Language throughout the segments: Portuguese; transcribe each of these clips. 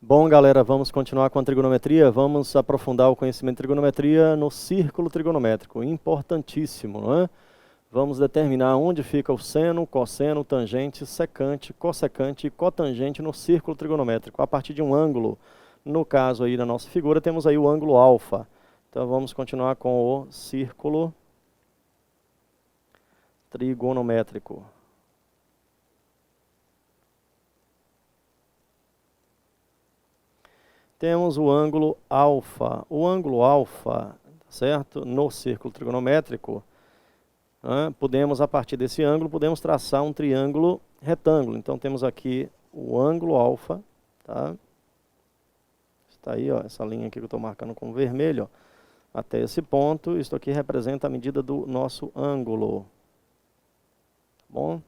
Bom, galera, vamos continuar com a trigonometria. Vamos aprofundar o conhecimento de trigonometria no círculo trigonométrico. Importantíssimo, não é? Vamos determinar onde fica o seno, cosseno, tangente, secante, cossecante e cotangente no círculo trigonométrico, a partir de um ângulo. No caso aí da nossa figura, temos aí o ângulo alfa. Então vamos continuar com o círculo trigonométrico. Temos o ângulo alfa. O ângulo alfa, certo? No círculo trigonométrico, podemos, a partir desse ângulo, podemos traçar um triângulo retângulo. Então temos aqui o ângulo alfa, tá? Está aí, ó, essa linha aqui que eu estou marcando com vermelho, ó, até esse ponto. Isso aqui representa a medida do nosso ângulo. Tá bom?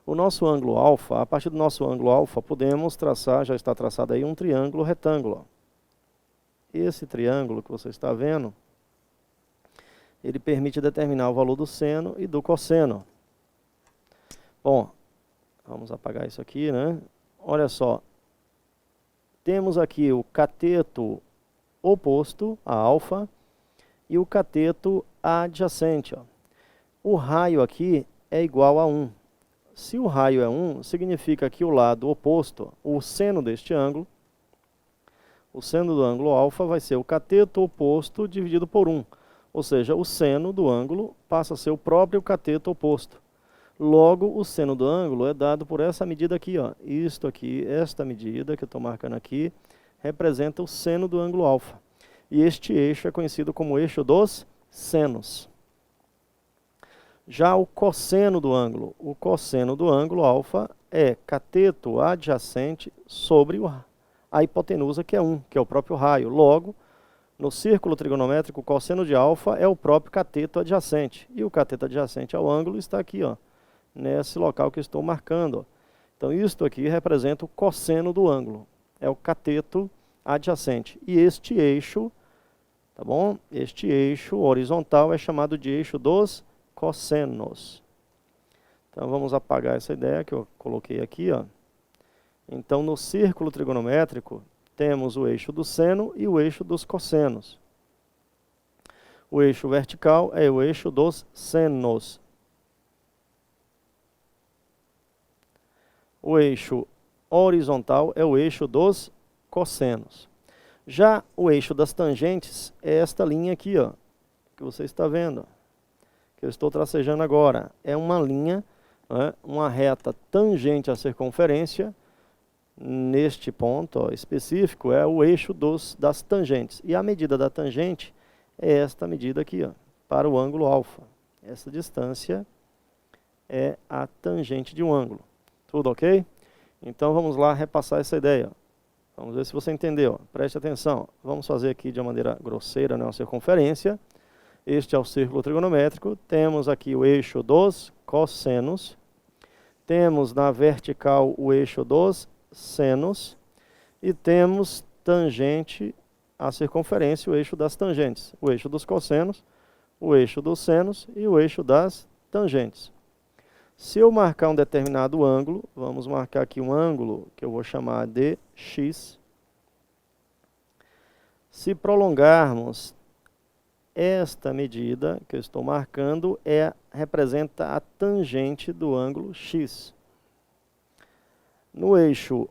O nosso ângulo alfa, a partir do nosso ângulo alfa, podemos traçar, já está traçado aí, um triângulo retângulo. Esse triângulo que você está vendo, ele permite determinar o valor do seno e do cosseno. Bom, vamos apagar isso aqui, né? Olha só, temos aqui o cateto oposto a alfa e o cateto adjacente, ó. O raio aqui é igual a 1. Se o raio é 1, significa que o lado oposto, o seno deste ângulo, o seno do ângulo alfa vai ser o cateto oposto dividido por 1. Ou seja, o seno do ângulo passa a ser o próprio cateto oposto. Logo, o seno do ângulo é dado por essa medida aqui, ó. Isto aqui, esta medida que eu estou marcando aqui, representa o seno do ângulo alfa. E este eixo é conhecido como eixo dos senos. Já o cosseno do ângulo alfa é cateto adjacente sobre a hipotenusa, que é 1, que é o próprio raio. Logo, no círculo trigonométrico, o cosseno de alfa é o próprio cateto adjacente. E o cateto adjacente ao ângulo está aqui, ó, nesse local que eu estou marcando, ó. Então, isto aqui representa o cosseno do ângulo. É o cateto adjacente. E este eixo, tá bom? Este eixo horizontal é chamado de eixo dos cossenos. Então vamos apagar essa ideia que eu coloquei aqui, ó. Então no círculo trigonométrico temos o eixo do seno e o eixo dos cossenos. O eixo vertical é o eixo dos senos. O eixo horizontal é o eixo dos cossenos. Já o eixo das tangentes é esta linha aqui, ó, que você está vendo, que eu estou tracejando agora. É uma linha, né, uma reta tangente à circunferência. Neste ponto, ó, específico, é o eixo das tangentes. E a medida da tangente é esta medida aqui, ó, para o ângulo alfa. Essa distância é a tangente de um ângulo. Tudo ok? Então vamos lá repassar essa ideia, ó. Vamos ver se você entendeu. Preste atenção. Vamos fazer aqui de uma maneira grosseira, né, uma circunferência. Este é o círculo trigonométrico. Temos aqui o eixo dos cossenos. Temos na vertical o eixo dos senos. E temos tangente à circunferência, o eixo das tangentes. O eixo dos cossenos, o eixo dos senos e o eixo das tangentes. Se eu marcar um determinado ângulo, vamos marcar aqui um ângulo que eu vou chamar de x. Se prolongarmos esta medida que eu estou marcando, representa a tangente do ângulo x. No eixo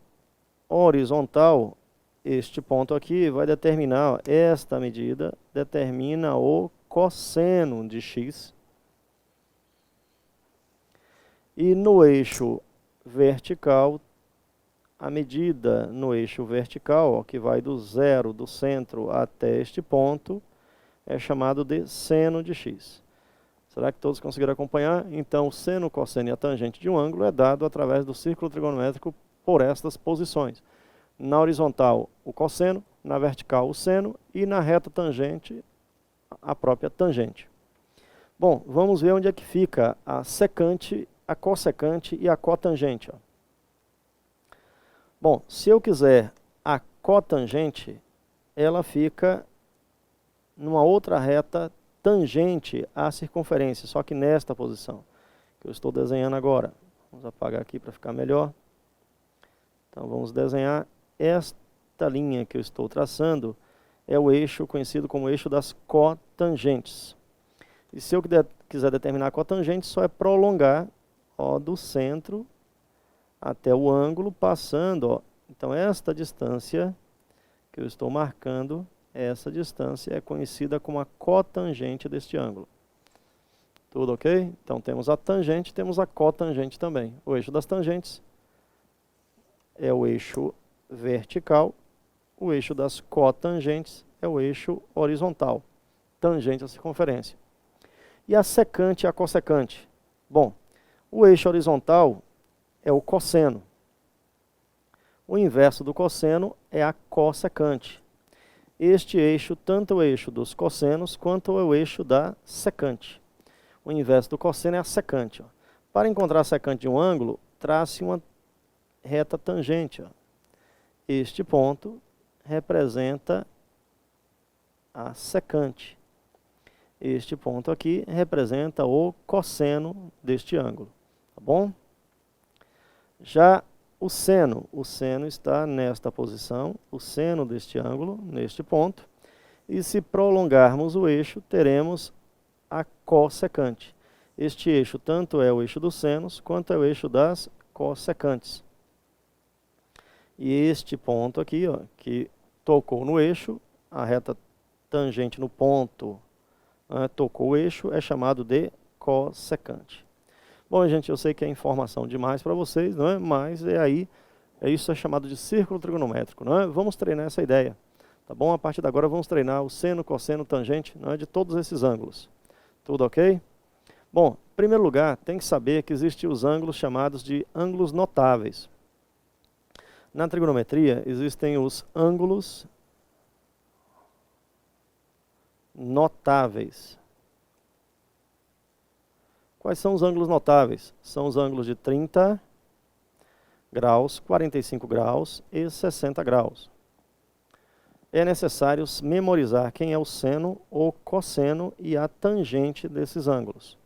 horizontal, este ponto aqui vai determinar, ó, esta medida determina o cosseno de x. E no eixo vertical, a medida no eixo vertical, ó, que vai do zero, do centro até este ponto, é chamado de seno de x. Será que todos conseguiram acompanhar? Então, o seno, o cosseno e a tangente de um ângulo é dado através do círculo trigonométrico por estas posições. Na horizontal, o cosseno, na vertical, o seno e na reta tangente, a própria tangente. Bom, vamos ver onde é que fica a secante, a cossecante e a cotangente, ó. Bom, se eu quiser a cotangente, ela fica numa outra reta tangente à circunferência, só que nesta posição que eu estou desenhando agora. Vamos apagar aqui para ficar melhor. Então vamos desenhar esta linha que eu estou traçando é o eixo conhecido como eixo das cotangentes. E se eu quiser determinar a cotangente, só é prolongar, ó, do centro até o ângulo, passando, ó. Então esta distância que eu estou marcando, essa distância é conhecida como a cotangente deste ângulo. Tudo ok? Então temos a tangente, temos a cotangente também. O eixo das tangentes é o eixo vertical, o eixo das cotangentes é o eixo horizontal, tangente à circunferência. E a secante e a cossecante? Bom, o eixo horizontal é o cosseno. O inverso do cosseno é a cossecante. Este eixo, tanto o eixo dos cossenos quanto o eixo da secante. O inverso do cosseno é a secante. Ó. Para encontrar a secante de um ângulo, trace uma reta tangente. Ó. Este ponto representa a secante. Este ponto aqui representa o cosseno deste ângulo. Tá bom? Já o seno está nesta posição, o seno deste ângulo, neste ponto. E se prolongarmos o eixo, teremos a cossecante. Este eixo tanto é o eixo dos senos, quanto é o eixo das cossecantes. E este ponto aqui, ó, que tocou no eixo, a reta tangente no ponto, tocou o eixo, é chamado de cossecante. Bom, gente, eu sei que é informação demais para vocês, não é? Mas isso é chamado de círculo trigonométrico, não é? Vamos treinar essa ideia, tá bom? A partir de agora vamos treinar o seno, cosseno, tangente, não é? De todos esses ângulos. Tudo ok? Bom, em primeiro lugar, tem que saber que existem os ângulos chamados de ângulos notáveis. Na trigonometria existem os ângulos notáveis. Quais são os ângulos notáveis? São os ângulos de 30 graus, 45 graus e 60 graus. É necessário memorizar quem é o seno, o cosseno e a tangente desses ângulos.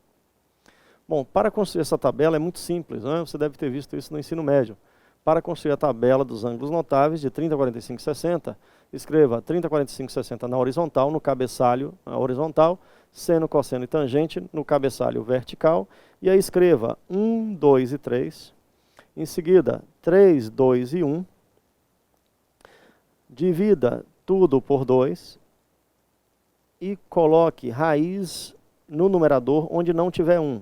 Bom, para construir essa tabela é muito simples, né? Você deve ter visto isso no ensino médio. Para construir a tabela dos ângulos notáveis de 30, 45 e 60, escreva 30, 45 e 60 na horizontal, no cabeçalho na horizontal, seno, cosseno e tangente no cabeçalho vertical, e aí escreva 1, 2 e 3, em seguida 3, 2 e 1, divida tudo por 2 e coloque raiz no numerador onde não tiver 1.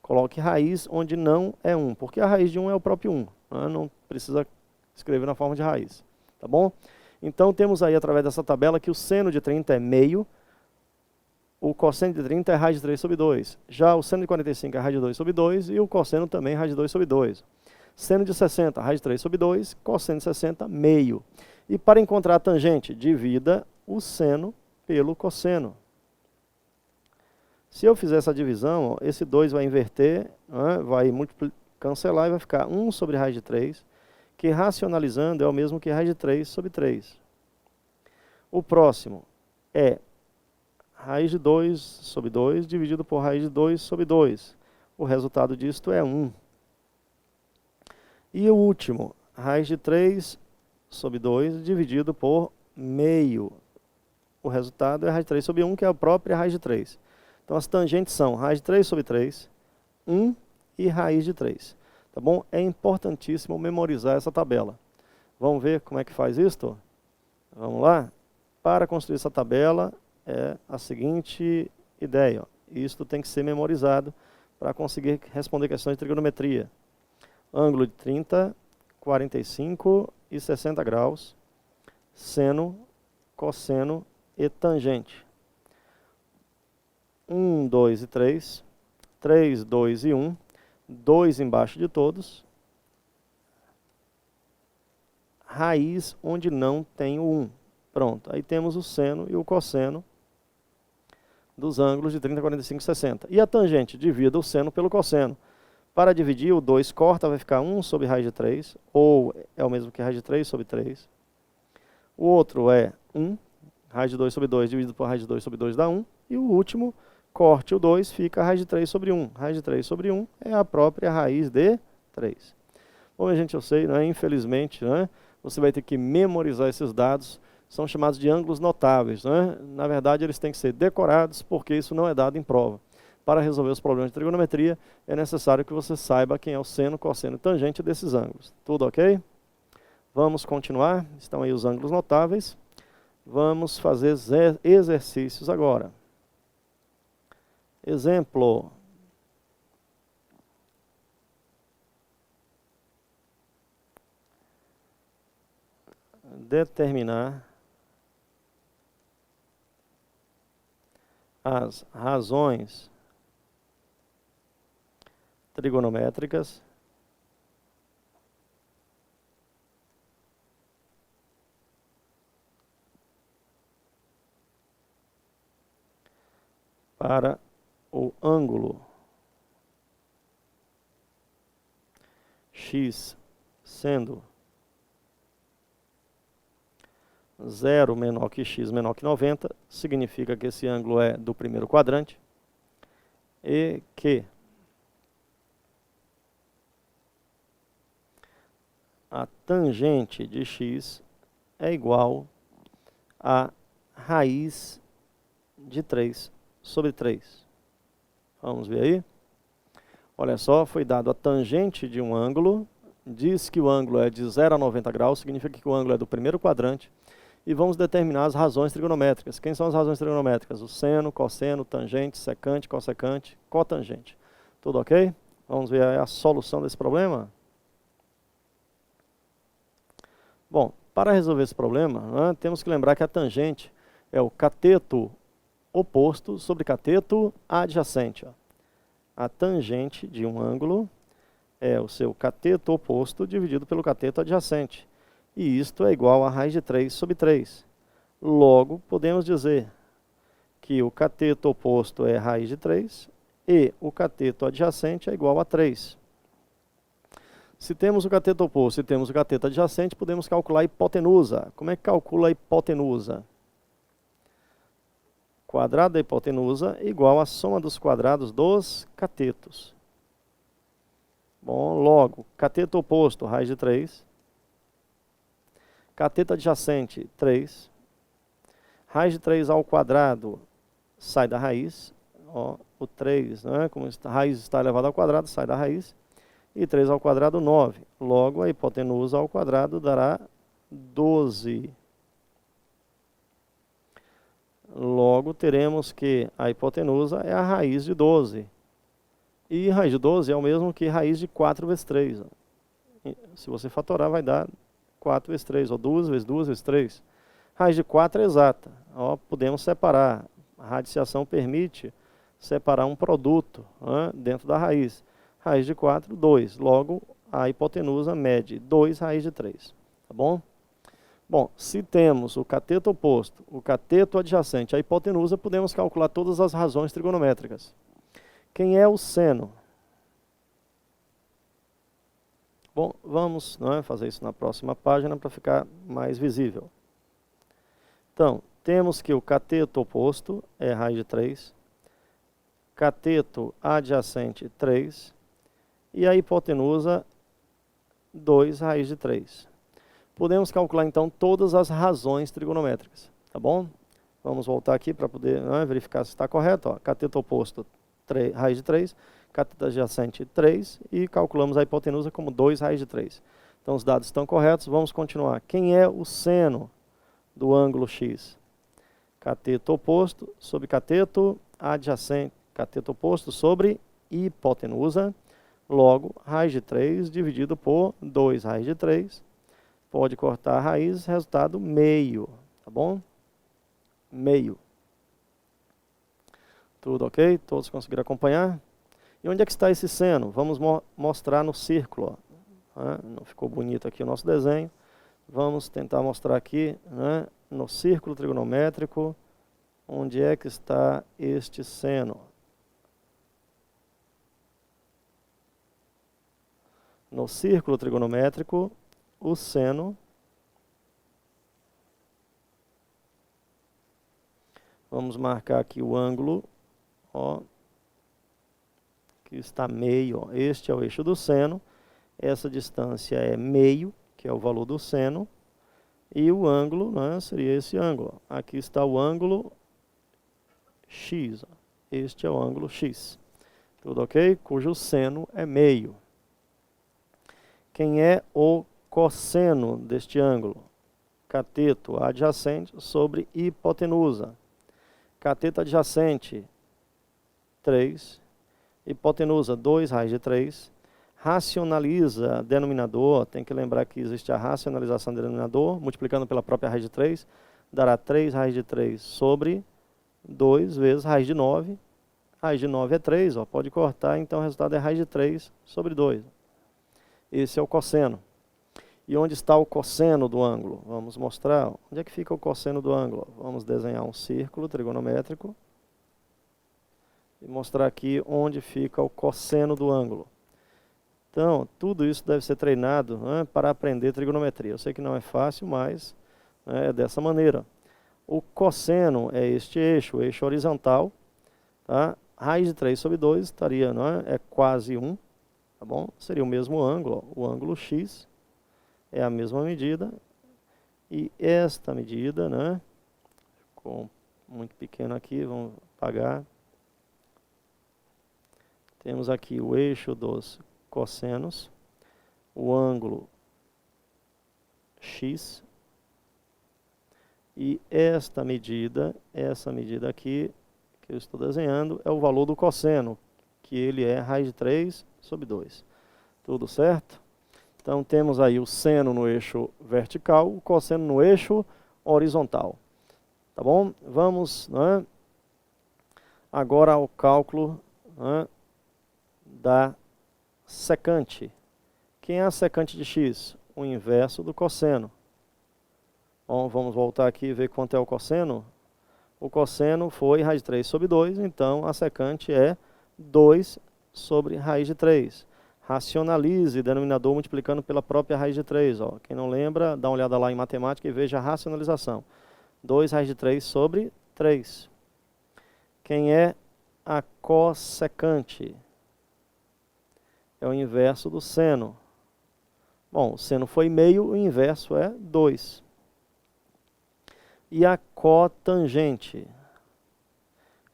Coloque raiz onde não é 1, porque a raiz de 1 é o próprio 1, né? Não precisa escrever na forma de raiz, tá bom? Então temos aí através dessa tabela que o seno de 30 é meio, o cosseno de 30 é raiz de 3 sobre 2. Já o seno de 45 é raiz de 2 sobre 2 e o cosseno também é raiz de 2 sobre 2. Seno de 60, raiz de 3 sobre 2, cosseno de 60, meio. E para encontrar a tangente, divida o seno pelo cosseno. Se eu fizer essa divisão, ó, esse 2 vai inverter, né, vai cancelar e vai ficar 1 sobre raiz de 3, que racionalizando é o mesmo que raiz de 3 sobre 3. O próximo é raiz de 2 sobre 2 dividido por raiz de 2 sobre 2. O resultado disto é 1. E o último, raiz de 3 sobre 2 dividido por meio. O resultado é raiz de 3 sobre 1, que é a própria raiz de 3. Então as tangentes são raiz de 3 sobre 3, 1 e raiz de 3. Tá bom? É importantíssimo memorizar essa tabela. Vamos ver como é que faz isto? Vamos lá? Para construir essa tabela, é a seguinte ideia. Ó. Isto tem que ser memorizado para conseguir responder questões de trigonometria. Ângulo de 30, 45 e 60 graus, seno, cosseno e tangente. 1, 2 e 3, 3, 2 e 1, 2 embaixo de todos, raiz onde não tem o 1. Pronto, aí temos o seno e o cosseno dos ângulos de 30, 45 e 60. E a tangente? Divida o seno pelo cosseno. Para dividir, o 2 corta, vai ficar 1 sobre raiz de 3, ou é o mesmo que raiz de 3 sobre 3. O outro é 1, raiz de 2 sobre 2 dividido por raiz de 2 sobre 2 dá 1. E o último, corte o 2, fica raiz de 3 sobre 1. Raiz de 3 sobre 1 é a própria raiz de 3. Bom, gente, eu sei, né, infelizmente, né, você vai ter que memorizar esses dados, são chamados de ângulos notáveis, né? Na verdade, eles têm que ser decorados, porque isso não é dado em prova. Para resolver os problemas de trigonometria, é necessário que você saiba quem é o seno, cosseno e tangente desses ângulos. Tudo ok? Vamos continuar. Estão aí os ângulos notáveis. Vamos fazer exercícios agora. Exemplo. Determinar as razões trigonométricas para o ângulo x sendo 0 menor que x menor que 90, significa que esse ângulo é do primeiro quadrante, e que a tangente de x é igual a raiz de 3 sobre 3. Vamos ver aí? Olha só, foi dado a tangente de um ângulo, diz que o ângulo é de 0 a 90 graus, significa que o ângulo é do primeiro quadrante, e vamos determinar as razões trigonométricas. Quem são as razões trigonométricas? O seno, cosseno, tangente, secante, cossecante, cotangente. Tudo ok? Vamos ver a solução desse problema? Bom, para resolver esse problema, né, temos que lembrar que a tangente é o cateto oposto sobre cateto adjacente. Ó. A tangente de um ângulo é o seu cateto oposto dividido pelo cateto adjacente. E isto é igual a raiz de 3 sobre 3. Logo, podemos dizer que o cateto oposto é raiz de 3 e o cateto adjacente é igual a 3. Se temos o cateto oposto e temos o cateto adjacente, podemos calcular a hipotenusa. Como é que calcula a hipotenusa? Quadrado da hipotenusa igual à soma dos quadrados dos catetos. Bom, logo, cateto oposto, raiz de 3. Cateto adjacente, 3. Raiz de 3 ao quadrado sai da raiz. Ó, o 3, né, como a raiz está elevada ao quadrado, sai da raiz. E 3 ao quadrado, 9. Logo, a hipotenusa ao quadrado dará 12. Logo, teremos que a hipotenusa é a raiz de 12. E raiz de 12 é o mesmo que raiz de 4 vezes 3. Ó. Se você fatorar, vai dar 4 vezes 3, ou 2 vezes 2 vezes 3. Raiz de 4 é exata. Ó, podemos separar. A radiciação permite separar um produto, né, dentro da raiz. Raiz de 4, 2. Logo, a hipotenusa mede 2 raiz de 3. Tá bom? Bom, se temos o cateto oposto, o cateto adjacente, a hipotenusa, podemos calcular todas as razões trigonométricas. Quem é o seno? Bom, vamos, né, fazer isso na próxima página para ficar mais visível. Então, temos que o cateto oposto é raiz de 3, cateto adjacente 3 e a hipotenusa 2 raiz de 3. Podemos calcular então todas as razões trigonométricas, tá bom? Vamos voltar aqui para poder, né, verificar se está correto. Ó. Cateto oposto 3, raiz de 3, cateto adjacente 3 e calculamos a hipotenusa como 2 raiz de 3. Então os dados estão corretos, vamos continuar. Quem é o seno do ângulo x? Cateto oposto sobre cateto adjacente, cateto oposto sobre hipotenusa, logo raiz de 3 dividido por 2 raiz de 3. Pode cortar a raiz, resultado meio, tá bom? Meio. Tudo ok? Todos conseguiram acompanhar? E onde é que está esse seno? Vamos mostrar no círculo. Ó. Não ficou bonito aqui o nosso desenho. Vamos tentar mostrar aqui, né, no círculo trigonométrico, onde é que está este seno. No círculo trigonométrico, o seno, vamos marcar aqui o ângulo, ó, que está meio, ó. Este é o eixo do seno, essa distância é meio, que é o valor do seno, e o ângulo, né, seria esse ângulo. Aqui está o ângulo x. Este é o ângulo x. Tudo ok? Cujo seno é meio. Quem é o cosseno deste ângulo? Cateto adjacente sobre hipotenusa. Cateto adjacente, 3. Hipotenusa, 2 raiz de 3. Racionaliza denominador, tem que lembrar que existe a racionalização do denominador, multiplicando pela própria raiz de 3, dará 3 raiz de 3 sobre 2 vezes raiz de 9. Raiz de 9 é 3, ó, pode cortar, então o resultado é raiz de 3 sobre 2. Esse é o cosseno. E onde está o cosseno do ângulo? Vamos mostrar. Onde é que fica o cosseno do ângulo? Vamos desenhar um círculo trigonométrico e mostrar aqui onde fica o cosseno do ângulo. Então, tudo isso deve ser treinado, né, para aprender trigonometria. Eu sei que não é fácil, mas, né, é dessa maneira. O cosseno é este eixo, o eixo horizontal. Tá? Raiz de 3 sobre 2 estaria, né, é quase 1. Tá bom? Seria o mesmo ângulo, ó, o ângulo x. É a mesma medida. E esta medida, né, ficou muito pequeno aqui, vamos apagar. Temos aqui o eixo dos cossenos, o ângulo x, e essa medida aqui, que eu estou desenhando, é o valor do cosseno, que ele é raiz de 3 sobre 2. Tudo certo? Então temos aí o seno no eixo vertical, o cosseno no eixo horizontal. Tá bom? Vamos, né, agora ao cálculo, né, da secante. Quem é a secante de x? O inverso do cosseno. Bom, vamos voltar aqui e ver quanto é o cosseno. O cosseno foi raiz de 3 sobre 2, então a secante é 2 sobre raiz de 3. Racionalize denominador multiplicando pela própria raiz de 3. Ó. Quem não lembra, dá uma olhada lá em matemática e veja a racionalização. 2 raiz de 3 sobre 3. Quem é a cossecante? É o inverso do seno. Bom, o seno foi meio, o inverso é 2. E a cotangente?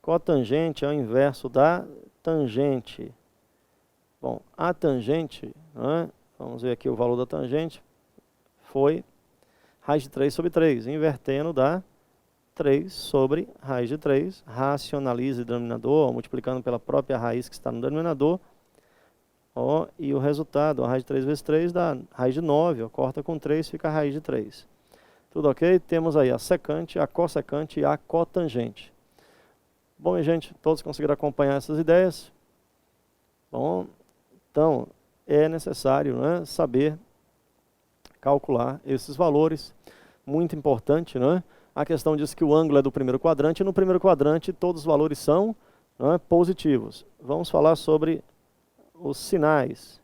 Cotangente é o inverso da tangente. Bom, a tangente, né, vamos ver aqui o valor da tangente, foi raiz de 3 sobre 3. Invertendo dá 3 sobre raiz de 3. Racionalize o denominador, multiplicando pela própria raiz que está no denominador. Ó, e o resultado, a raiz de 3 vezes 3 dá raiz de 9, ó, corta com 3, fica a raiz de 3. Tudo ok? Temos aí a secante, a cossecante e a cotangente. Bom, e gente, todos conseguiram acompanhar essas ideias? Bom, então é necessário, né, saber calcular esses valores. Muito importante, né? A questão diz que o ângulo é do primeiro quadrante, e no primeiro quadrante todos os valores são, né, positivos. Vamos falar sobre os sinais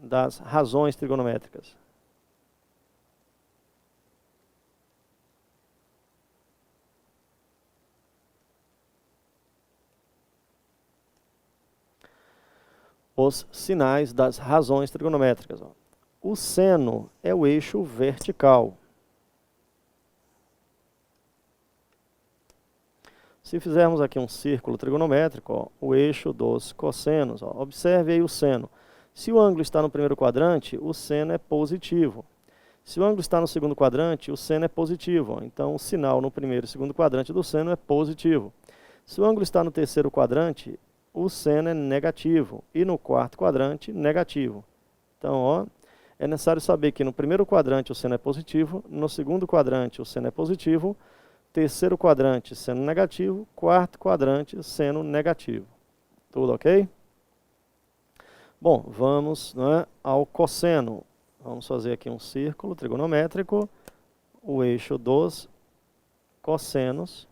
das razões trigonométricas. Os sinais das razões trigonométricas. Ó. O seno é o eixo vertical. Se fizermos aqui um círculo trigonométrico, ó, o eixo dos cossenos, ó, observe aí o seno. Se o ângulo está no primeiro quadrante, o seno é positivo. Se o ângulo está no segundo quadrante, o seno é positivo. Ó, então, o sinal no primeiro e segundo quadrante do seno é positivo. Se o ângulo está no terceiro quadrante, o seno é negativo. E no quarto quadrante, negativo. Então, ó, é necessário saber que no primeiro quadrante o seno é positivo, no segundo quadrante o seno é positivo, terceiro quadrante, seno negativo. Quarto quadrante, seno negativo. Tudo ok? Bom, vamos, né, ao cosseno. Vamos fazer aqui um círculo trigonométrico. O eixo dos cossenos.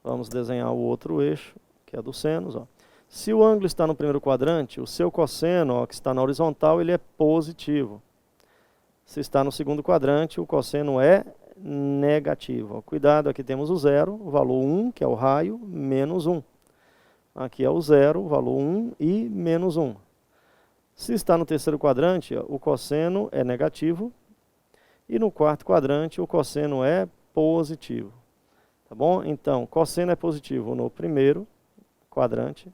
Vamos desenhar o outro eixo, que é do senos. Ó. Se o ângulo está no primeiro quadrante, o seu cosseno, ó, que está na horizontal, ele é positivo. Se está no segundo quadrante, o cosseno é negativo. Cuidado, aqui temos o zero, o valor 1, que é o raio, menos 1. Aqui é o zero, o valor 1 e menos 1. Se está no terceiro quadrante, ó, o cosseno é negativo. E no quarto quadrante, o cosseno é positivo. Tá bom? Então, cosseno é positivo no primeiro quadrante,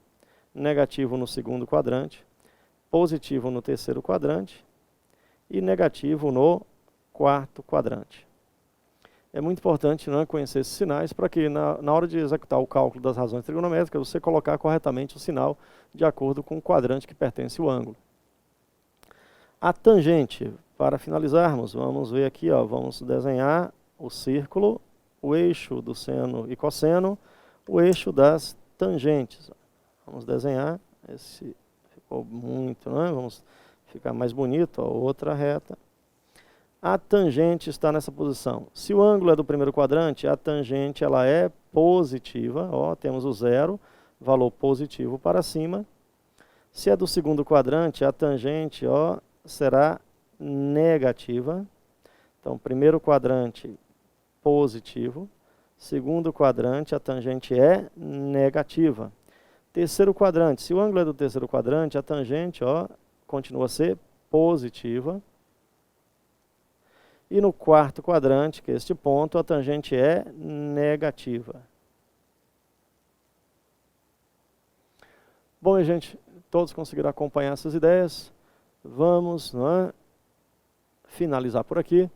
negativo no segundo quadrante, positivo no terceiro quadrante e negativo no quarto quadrante. É muito importante, né, conhecer esses sinais para que na hora de executar o cálculo das razões trigonométricas, você colocar corretamente o sinal de acordo com o quadrante que pertence ao ângulo. A tangente, para finalizarmos, vamos ver aqui, ó, vamos desenhar o círculo, o eixo do seno e cosseno, o eixo das tangentes. Vamos desenhar, esse ficou muito, né? Vamos ficar mais bonito, ó, outra reta. A tangente está nessa posição. Se o ângulo é do primeiro quadrante, a tangente ela é positiva, ó, temos o zero, valor positivo para cima. Se é do segundo quadrante, a tangente, ó, será negativa. Então, primeiro quadrante positivo, segundo quadrante a tangente é negativa. Terceiro quadrante, se o ângulo é do terceiro quadrante, a tangente, ó, continua a ser positiva. E no quarto quadrante, que é este ponto, a tangente é negativa. Bom, gente, todos conseguiram acompanhar essas ideias. Vamos, né, finalizar por aqui.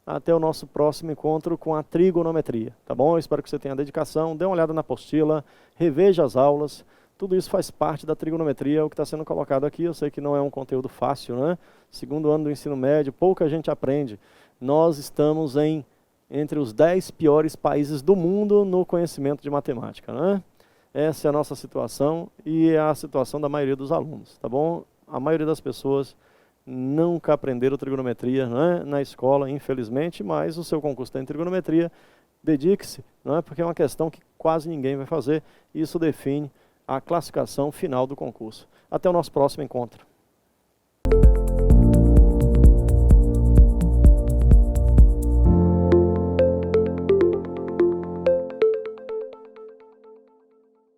Até o nosso próximo encontro com a trigonometria, tá bom? Eu espero que você tenha dedicação, dê uma olhada na apostila, reveja as aulas. Tudo isso faz parte da trigonometria, o que está sendo colocado aqui. Eu sei que não é um conteúdo fácil, né? Segundo ano do ensino médio, pouca gente aprende. Nós estamos entre os 10 piores países do mundo no conhecimento de matemática, né? Essa é a nossa situação e é a situação da maioria dos alunos, tá bom? A maioria das pessoas nunca aprenderam trigonometria, né, na escola, infelizmente, mas o seu concurso tem trigonometria, dedique-se, não é? Porque é uma questão que quase ninguém vai fazer e isso define a classificação final do concurso. Até o nosso próximo encontro.